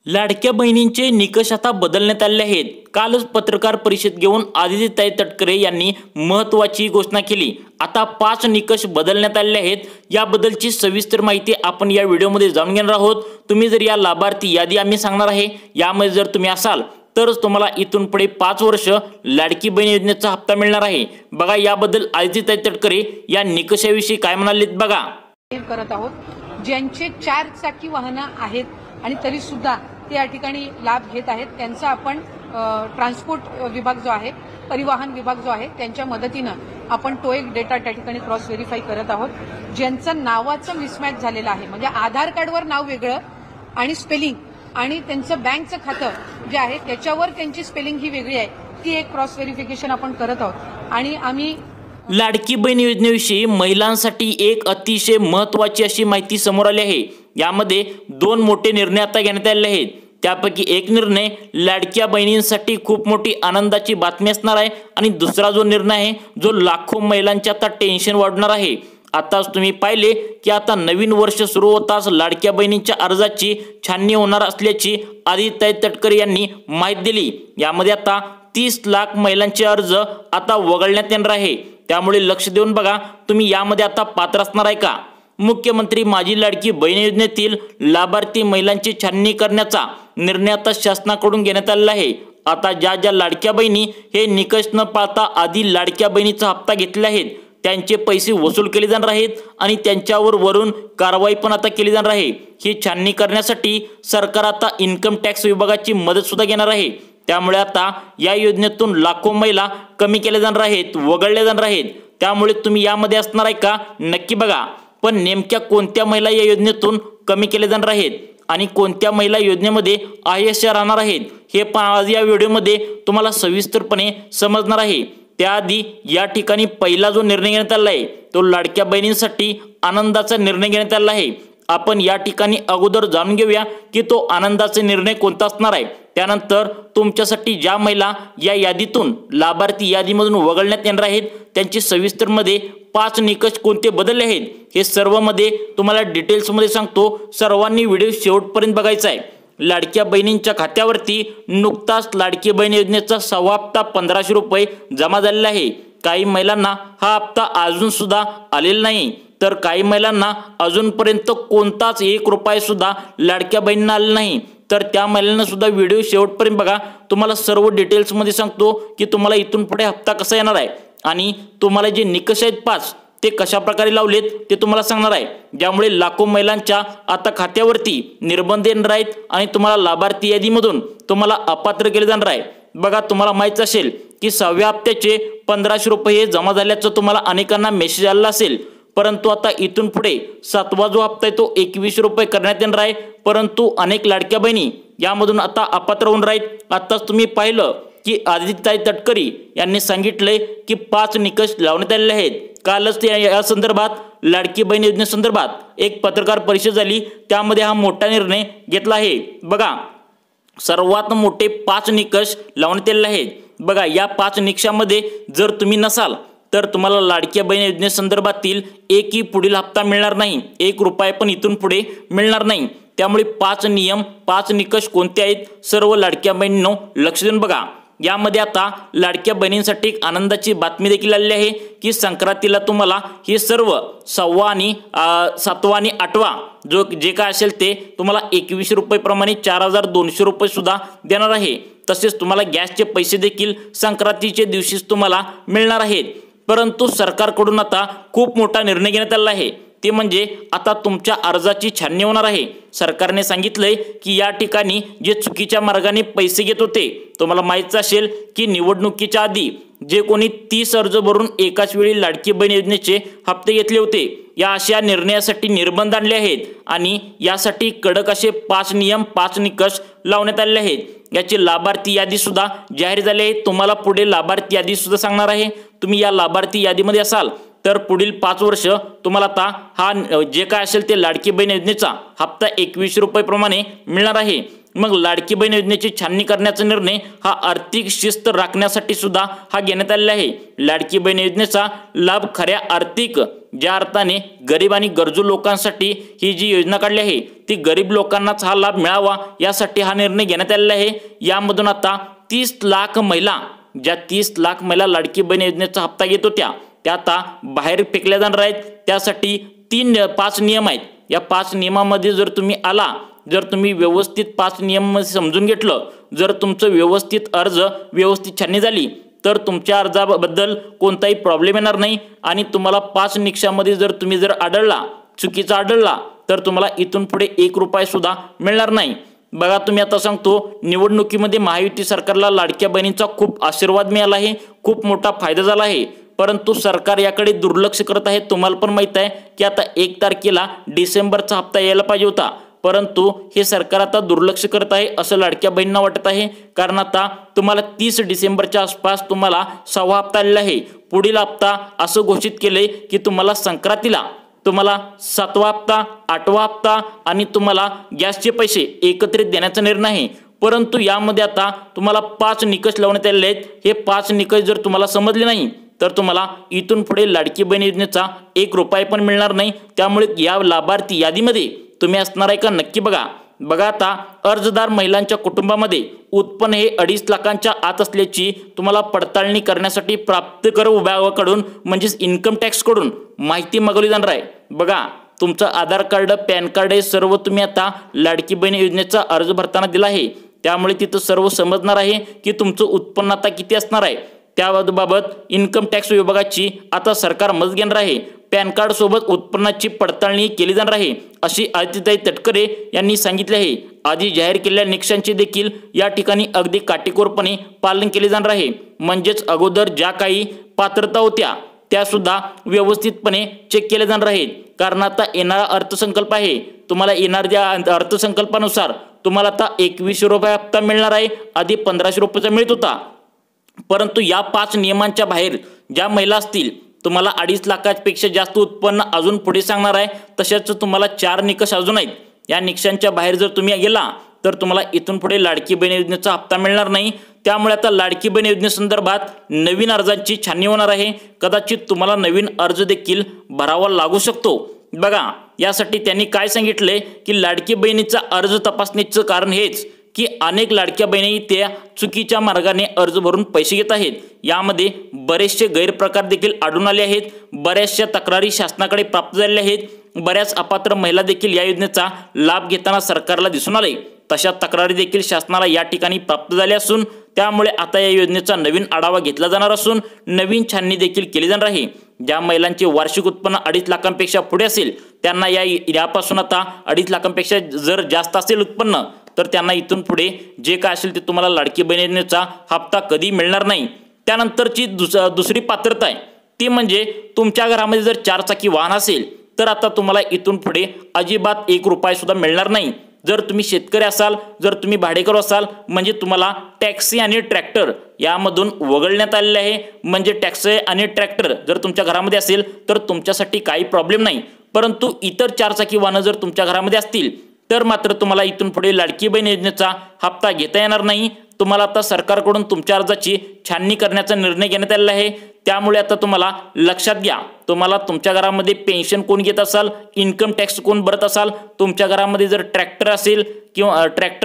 लाडक्या बहिणींचे निकष आता बदलण्यात आले आहेत। कालच पत्रकार परिषद घेऊन आदित्यताई तटकरे यांनी महत्त्वाची घोषणा केली। आता 5 निकष बदलण्यात आले आहेत। याबद्दलची सविस्तर माहिती आपण या व्हिडिओमध्ये जाणून घेणार आहोत। तुम्ही जर या लाभार्थी यादी आम्ही सांगणार आहे, यामध्ये जर तुम्ही असाल तरच तुम्हाला इथून पुढे 5 वर्ष लाडकी बहीण योजनेचा हप्ता मिळणार आहे। बघा याबद्दल आदित्यताई तटकरे या निकषाविषयी काय म्हणालेत बघा। करत आहोत ज्यांचे 4 चाकी वाहनं आहेत आणि तरी सुद्धा ते या ठिकाणी लाभ घेत आहेत, त्यांचा आपण ट्रान्सपोर्ट विभाग जो आहे, परिवहन विभाग जो आहे, त्यांच्या मदतीनं आपण तो एक डेटा त्या ठिकाणी क्रॉस व्हेरीफाय करत आहोत। ज्यांचं नावाचं मिसमॅच झालेलं आहे, म्हणजे आधार कार्डवर नाव वेगळं आणि स्पेलिंग आणि त्यांचं बँकचं खातं जे आहे त्याच्यावर त्यांची स्पेलिंग ही वेगळी आहे, ती एक क्रॉस व्हेरिफिकेशन आपण करत आहोत। आणि आम्ही लाडकी बहीण योजनेविषयी महिलांसाठी एक अतिशय महत्त्वाची अशी माहिती समोर आली आहे। यामध्ये 2 मोठे निर्णय आता घेण्यात आले आहेत। त्यापैकी एक निर्णय लाडक्या बहिणींसाठी खूप मोठी आनंदाची बातमी असणार आहे आणि दुसरा जो निर्णय आहे जो लाखो महिलांचे आता टेन्शन वाढवणार आहे। आताच तुम्ही पाहिले की आता नवीन वर्ष सुरू होताच लाडक्या बहिणींच्या अर्जाची छाननी होणार असल्याची आदित्यताई तटकरे यांनी माहिती दिली। यामध्ये आता 30 लाख महिलांचे अर्ज आता वगळण्यात येणार आहे। त्यामुळे लक्ष देऊन बघा, तुम्ही यामध्ये आता पात्र असणार आहे का। मुख्यमंत्री माझी लाडकी बहीण योजनेतील लाभार्थी महिलांची छाननी करण्याचा निर्णय आता शासनाकडून घेण्यात आलेला आहे। आता ज्या लाडक्या बहिणी हे निकष न पाळता आधी लाडक्या बहिणीचा हप्ता घेतले आहेत, त्यांचे पैसे वसूल केले जाणार आहेत आणि त्यांच्यावर वरून कारवाई पण आता केली जाणार आहे। ही छाननी करण्यासाठी सरकार आता इन्कम टॅक्स विभागाची मदत सुद्धा घेणार आहे। त्यामुळे आता या योजनेतून लाखो महिला कमी केल्या जाणार आहेत, वगळल्या जाणार आहेत। त्यामुळे तुम्ही यामध्ये असणार आहे का, नक्की बघा। पण नेमक्या कोणत्या महिला या योजनेतून कमी केल्या जाणार आहेत आणि कोणत्या महिला योजनेमध्ये आयशा राहणार आहेत, हे पण आज या व्हिडिओमध्ये तुम्हाला सविस्तरपणे समजणार आहे। त्याआधी या ठिकाणी पहिला जो निर्णय घेण्यात आला आहे तो लाडक्या बहिणींसाठी आनंदाचा निर्णय घेण्यात आला आहे। आपण या ठिकाणी अगोदर जाणून घेऊया की तो आनंदाचा निर्णय कोणता असणार आहे। त्यानंतर तुमच्यासाठी ज्या महिला या यादीतून लाभार्थी यादीमधून वगळण्यात येणार आहेत त्यांची सविस्तरमध्ये 5 निकष कोणते बदलले आहेत हे सर्वमध्ये तुम्हाला डिटेल्समध्ये सांगतो। सर्वांनी व्हिडिओ शेवटपर्यंत बघायचा आहे। लाडक्या बहिणींच्या खात्यावरती नुकताच लाडकी बहीण योजनेचा 6वा हप्ता 1500 रुपये जमा झालेला आहे। काही महिलांना हा हप्ता अजून सुद्धा आलेला नाही, तर काही महिलांना अजूनपर्यंत कोणताच 1 रुपया सुद्धा लाडक्या बहिणींना आलेला नाही। तर त्या महिलांना सुद्धा व्हिडिओ शेवटपर्यंत बघा, तुम्हाला सर्व डिटेल्समध्ये सांगतो की तुम्हाला इथून पुढे हप्ता कसा येणार आहे आणि तुम्हाला जे निकष आहेत 5 ते कशा प्रकारे लावलेत ते तुम्हाला सांगणार आहे। ज्यामुळे लाखो महिलांच्या आता खात्यावरती निर्बंध येणार आहेत आणि तुम्हाला लाभार्थी यादीमधून तुम्हाला अपात्र केले जाणार आहे। बघा, तुम्हाला माहित असेल की 6व्या हप्त्याचे 1500 रुपये जमा झाल्याचं तुम्हाला अनेकांना मेसेज आलेला असेल, परंतु आता इथून पुढे 7वा जो हप्ता आहे तो 2100 रुपये करण्यात येणार आहे। परंतु अनेक लाडक्या बहिणी यामधून आता अपात्र होऊन राहीत। आताच तुम्ही पाहिलं की आदित्यताई तटकरे यांनी सांगितले की 5 निकष लावण्यात आलेले आहेत। कालच या संदर्भात लाडकी बहीण योजनेसंदर्भात एक पत्रकार परिषद झाली, त्यामध्ये हा मोठा निर्णय घेतला आहे। बघा, सर्वात मोठे 5 निकष लावण्यात आलेले आहेत। बघा, या 5 निकषामध्ये जर तुम्ही नसाल तर तुम्हाला लाडक्या बहीण योजनेसंदर्भातील एकही पुढील हप्ता मिळणार नाही, 1 रुपया पण इथून पुढे मिळणार नाही। त्यामुळे 5 नियम 5 निकष कोणते आहेत सर्व लाडक्या बहिणींनो लक्ष देऊन बघा। यामध्ये आता लाडक्या बहिणींसाठी एक आनंदाची बातमी देखील आलेली आहे की संक्रांतीला तुम्हाला हे सर्व 6वा आणि 7वा आणि 8वा जे काय असेल ते तुम्हाला 2100 रुपये प्रमाणे 4200 रुपये सुद्धा देणार आहे। तसेच तुम्हाला गॅसचे पैसे देखील संक्रांतीच्या दिवशीच तुम्हाला मिळणार आहेत। परंतु सरकारकडून आता खूप मोठा निर्णय घेण्यात आला आहे, ते म्हणजे आता तुमच्या अर्जाची छाननी होणार आहे। सरकारने सांगितलंय की या ठिकाणी जे चुकीच्या मार्गाने पैसे घेत होते, तुम्हाला माहिती असेल की निवडणुकीच्या आधी जे कोणी 30 अर्ज भरून एकाच वेळी लाडकी बहीण योजनेचे हप्ते घेतले होते, या अशा निर्णयासाठी निर्बंध आणले आहेत आणि यासाठी कडक असे 5 नियम 5 निकष लावण्यात आलेले आहेत। याची लाभार्थी यादी सुद्धा जाहीर झाली आहे। तुम्हाला पुढे लाभार्थी यादी सुद्धा सांगणार आहे। तुम्ही या लाभार्थी यादीमध्ये असाल तर पुढील 5 वर्ष तुम्हाला आता हा जे काय असेल ते लाडकी बहीण योजनेचा हप्ता 2100 रुपये प्रमाणे मिळणार आहे। मग लाडकी बहीण योजनेची छाननी करण्याचा निर्णय हा आर्थिक शिस्त राखण्यासाठी सुद्धा हा घेण्यात आलेला आहे। लाडकी बहीण योजनेचा लाभ खऱ्या आर्थिक ज्या अर्थाने गरीब आणि गरजू लोकांसाठी ही जी योजना काढली आहे ती गरीब लोकांनाच हा लाभ मिळावा यासाठी हा निर्णय घेण्यात आलेला आहे। यामधून आता 30 लाख महिला, ज्या 30 लाख महिला लाडकी बहीण योजनेचा हप्ता घेत होत्या त्या आता बाहेर फेकल्या जाणार आहेत। त्यासाठी 5 नियम आहेत। या 5 नियमामध्ये जर तुम्ही आला, जर तुम्ही व्यवस्थित 5 नियम समजून घेतलं, जर तुमचं व्यवस्थित अर्ज व्यवस्थित छाननी झाली तर तुमच्या अर्जाबद्दल कोणताही प्रॉब्लेम येणार नाही आणि तुम्हाला 5 निकषामध्ये जर तुम्ही जर आढळला, चुकीचा आढळला तर तुम्हाला इथून पुढे 1 रुपया सुद्धा मिळणार नाही। बघा तुम्ही आता सांगतो, निवडणुकीमध्ये महायुती सरकारला लाडक्या बहिणींचा खूप आशीर्वाद मिळाला आहे, खूप मोठा फायदा झाला आहे, परंतु सरकार याकडे दुर्लक्ष करत आहे। तुम्हाला पण माहित आहे की आता 1 तारखेला डिसेंबरचा हप्ता यायला पाहिजे होता, परंतु हे सरकार आता दुर्लक्ष करत आहे असं लाडक्या बहिणींना वाटत आहे। कारण आता तुम्हाला 30 डिसेंबरच्या आसपास तुम्हाला 6वा हप्ता आलेला आहे। पुढील हप्ता असं घोषित केले की तुम्हाला संक्रांतीला तुम्हाला 7वा हप्ता, 8वा हप्ता आणि तुम्हाला गॅसचे पैसे एकत्रित देण्याचा निर्णय आहे। परंतु यामध्ये आता तुम्हाला 5 निकष लावण्यात आलेले आहेत। हे 5 निकष जर तुम्हाला समजले नाही तर तुम्हाला इथून पुढे लाडकी बहीण योजनेचा 1 रुपया पण मिळणार नाही। त्यामुळे या लाभार्थी यादीमध्ये तुम्ही असणार आहे का नक्की बघा। आता अर्जदार महिलांच्या कुटुंबामध्ये उत्पन्न हे 2.5 लाखांच्या आत असल्याची तुम्हाला पडताळणी करण्यासाठी प्राप्त कर विभागाकडून म्हणजेच इन्कम टॅक्स कडून माहिती मागवली जाणार आहे। बघा तुमचं आधार कार्ड, पॅन कार्ड हे सर्व तुम्ही आता लाडकी बहीण योजनेचा अर्ज भरताना दिला आहे, त्यामुळे तिथं सर्व समजणार आहे की तुमचं उत्पन्न आता किती असणार आहे। त्याबाबत इन्कम टॅक्स विभागाची आता सरकार मदत घेणार आहे। पॅन कार्ड सोबत उत्पन्नाची पडताळणी केली जाणार आहे अशी आदित्यताई तटकरे यांनी सांगितले आहे। आधी जाहीर केलेल्या निकषांचे देखील या ठिकाणी अगदी काटेकोरपणे पालन केले जाणार आहे। म्हणजेच अगोदर ज्या काही पात्रता होत्या त्या सुद्धा व्यवस्थितपणे चेक केल्या जाणार आहेत। कारण आता येणारा अर्थसंकल्प आहे, तुम्हाला येणाऱ्या अर्थसंकल्पानुसार तुम्हाला आता 2100 रुपये हप्ता मिळणार आहे। आधी 1500 रुपयाचा मिळत होता, परंतु या 5 नियमांच्या बाहेर ज्या महिला असतील तुम्हाला 2.5 लाखापेक्षा जास्त उत्पन्न अजून पुढे सांगणार आहे। तसेच तुम्हाला 4 निकष अजून आहेत। या निकषांच्या बाहेर जर तुम्ही गेला तर तुम्हाला इथून पुढे लाडकी बहीण योजनेचा हप्ता मिळणार नाही। त्यामुळे आता लाडकी बहीण योजनेसंदर्भात नवीन अर्जांची छाननी होणार आहे। कदाचित तुम्हाला नवीन अर्ज देखील भरावा लागू शकतो। बघा यासाठी त्यांनी काय सांगितले की लाडकी बहिणीचा अर्ज तपासणीचं कारण हेच की अनेक लाडक्या बहिणी त्या चुकीच्या मार्गाने अर्ज भरून पैसे घेत आहेत। यामध्ये बरेचसे गैरप्रकार देखील आढळून आले आहेत। बऱ्याचशा तक्रारी शासनाकडे प्राप्त झालेल्या आहेत। बऱ्याच अपात्र महिला देखील या योजनेचा लाभ घेताना सरकारला दिसून आले। तशा तक्रारी देखील शासनाला या ठिकाणी प्राप्त झाल्या असून त्यामुळे आता या योजनेचा नवीन आढावा घेतला जाणार असून नवीन छाननी देखील केली जाणार आहे। ज्या महिलांचे वार्षिक उत्पन्न 2.5 लाखांपेक्षा पुढे असेल त्यांना यापासून आता 2.5 लाखांपेक्षा जर जास्त असेल उत्पन्न तर त्यांना इथून पुढे जे काय असेल ते तुम्हाला लाडकी बहीण योजनेचा हप्ता कधी मिळणार नाही। त्यानंतरची दुसरी पात्रता आहे ती म्हणजे तुमच्या घरामध्ये जर 4 चाकी वाहन असेल तर आता तुम्हाला इथून पुढे अजिबात 1 रुपया सुद्धा मिळणार नाही। जर तुम्ही शेतकरी असाल, जर तुम्ही भाडेकरू असाल म्हणजे तुम्हाला टॅक्सी आणि ट्रॅक्टर यामधून वगळण्यात आलेले आहे। म्हणजे टॅक्सी आणि ट्रॅक्टर जर तुमच्या घरामध्ये असेल तर तुमच्यासाठी काही प्रॉब्लेम नाही, परंतु इतर 4 चाकी वाहनं जर तुमच्या घरामध्ये असतील तर मात्र तुम्हाला इथून पुढे लाडकी बहीण योजनेचा हप्ता घेता येणार नाही। तुम्हाला आता सरकारकडून तुमच्या अर्जाची छाननी करण्याचा निर्णय घेण्यात आलेला आहे। त्यामुळे आता तुम्हाला लक्षात घ्या, तुम्हाला तुमच्या घरामध्ये पेन्शन कोण घेत असाल, इन्कम टॅक्स कोण भरत असाल, तुमच्या घरामध्ये जर ट्रॅक्टर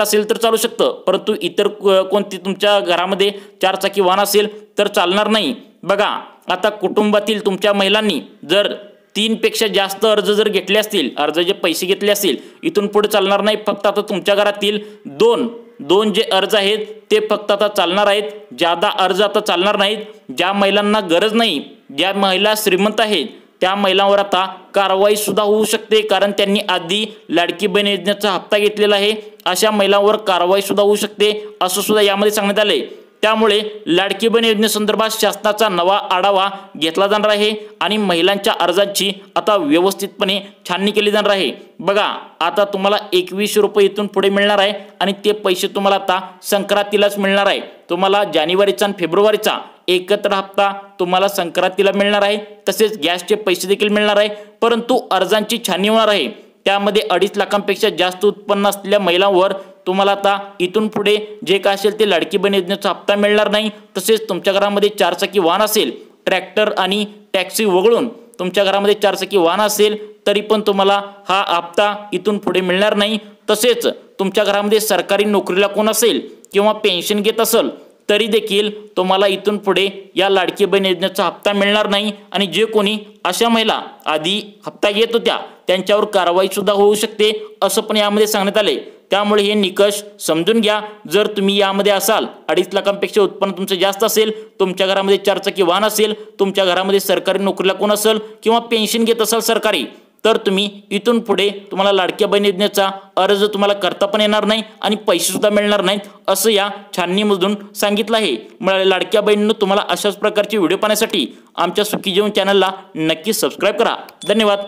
असेल तर चालू शकतं, परंतु इतर कोणती तुमच्या घरामध्ये 4 चाकी वाहन असेल तर चालणार नाही। बघा आता कुटुंबातील तुमच्या महिलांनी जर 3 पेक्षा जास्त अर्ज जर घेतले असतील, अर्जाचे पैसे घेतले असतील, इथून पुढे चालणार नाही। फक्त आता तुमच्या घरातील दोन जे अर्ज आहेत ते फक्त आता चालणार आहेत। ज्यादा अर्ज आता चालणार नाहीत। ज्या महिलांना गरज नाही, ज्या महिला श्रीमंत आहेत त्या महिलांवर आता कारवाई सुद्धा होऊ शकते, कारण त्यांनी आधी लाडकी बहीण योजनेचा हप्ता घेतलेला आहे। अशा महिलांवर कारवाई सुद्धा होऊ शकते असं सुद्धा यामध्ये सांगण्यात आले। त्यामुळे लाडकी बहीण योजनेसंदर्भात शासनाचा नवा आढावा घेतला जाणार आहे आणि महिलांच्या अर्जांची आता व्यवस्थितपणे छाननी केली जाणार आहे। बघा आता तुम्हाला 2100 रुपये इथून पुढे मिळणार आहे आणि ते पैसे तुम्हाला आता संक्रांतीलाच मिळणार आहे। तुम्हाला जानेवारीचा आणि फेब्रुवारीचा एकत्र हप्ता तुम्हाला संक्रांतीला मिळणार आहे। तसेच गॅसचे पैसे देखील मिळणार आहे, परंतु अर्जांची छाननी होणार आहे। त्यामध्ये 2.5 लाखांपेक्षा जास्त उत्पन्न असलेल्या महिलांवर तुम्हाला आता इथून पुढे जे काय असेल ते लाडकी बहीण योजनेचा हप्ता मिळणार नाही। तसेच तुमच्या घरामध्ये 4 चाकी वाहन असेल, ट्रॅक्टर आणि टॅक्सी वगळून तुमच्या घरामध्ये 4 चाकी वाहन असेल तरी पण तुम्हाला हा हप्ता इथून पुढे मिळणार नाही। तसेच तुमच्या घरामध्ये सरकारी नोकरीला कोण असेल किंवा पेन्शन घेत असेल तरी देखील तुम्हाला इथून पुढे या लाडकी बहीण योजनेचा हप्ता मिळणार नाही। आणि जे कोणी अशा महिला आधी हप्ता घेत होत्या त्यांच्यावर कारवाई सुद्धा होऊ शकते असं पण यामध्ये सांगण्यात आले। त्यामुळे हे निकष समजून घ्या। जर तुम्ही यामध्ये असाल, 2.5 लाखांपेक्षा उत्पन्न तुमचं जास्त असेल, तुमच्या घरामध्ये 4 चाकी वाहन असेल, तुमच्या घरामध्ये सरकारी नोकरीला कोण असेल किंवा पेन्शन घेत असाल सरकारी, तर तुम्ही इथून पुढे तुम्हाला लाडक्या बहीण योजनेचा अर्ज तुम्हाला करता पण येणार नाही आणि पैसे सुद्धा मिळणार नाहीत असं या छाननीमधून सांगितलं आहे। लाडक्या बहिणींनो, तुम्हाला अशाच प्रकारचे व्हिडिओ पाहण्यासाठी आमच्या सुखी जीवन चॅनलला नक्की सबस्क्राईब करा। धन्यवाद।